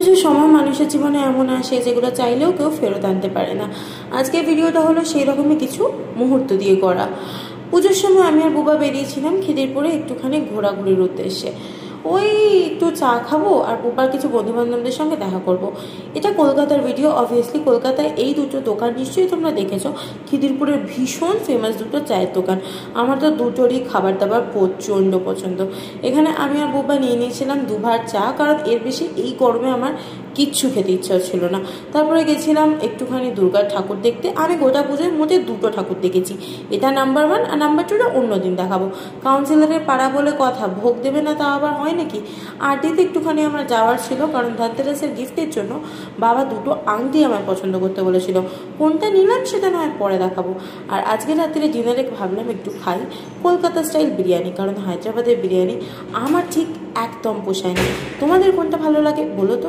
কিছু সময় মানুষের জীবনে এমন আসে যেগুলো চাইলেও কেউ ফেরত আনতে পারে না। আজকের ভিডিওটা হলো সেই রকমই কিছু মুহূর্ত দিয়ে গড়া। পুজোর সময় আমি আর বুবা বেরিয়েছিলাম খিদিরপুরে একটুখানি ঘোরাঘুরির উদ্দেশ্যে। ওই একটু চা খাবো আর বুবার কিছু বন্ধুবান্ধবদের সঙ্গে দেখা করব। এটা কলকাতার ভিডিও। অবভিয়াসলি কলকাতায় এই দুটো দোকান নিশ্চয়ই তোমরা দেখেছো, খিদিরপুরের ভীষণ ফেমাস দুটো চায়ের দোকান। আমার তো দুটোরই খাবার দাবার প্রচণ্ড পছন্দ। এখানে আমি আর বুবা নিয়ে নিয়েছিলাম দুবার চা, কারণ এর বেশি এই গরমে আমার কিচ্ছু খেতে ইচ্ছা ছিল না। তারপরে গেছিলাম একটুখানি দুর্গার ঠাকুর দেখতে। আমি গোটা পুজোয় মোটে দুটো ঠাকুর দেখেছি, এটা নাম্বার 1 আর নাম্বার 2টা অন্যদিন দেখাবো। কাউন্সিলরের পাড়া বলে কথা, ভোগ দেবে না তা আবার হয় নাকি। আরটিতে একটুখানি আমার যাওয়ার ছিল, কারণ ধনতেরাসের গিফটের জন্য বাবা দুটো আংটি আমার পছন্দ করতে বলেছিল। কোনটা নিলাম সেটা নয় পরে দেখাবো। আর আজকে রাত্রে ডিনারে ভাবলাম একটু খাই কলকাতা স্টাইল বিরিয়ানি, কারণ হায়দ্রাবাদের বিরিয়ানি আমার ঠিক একদম পোষায় না। তোমাদের কোনটা ভালো লাগে বলো তো।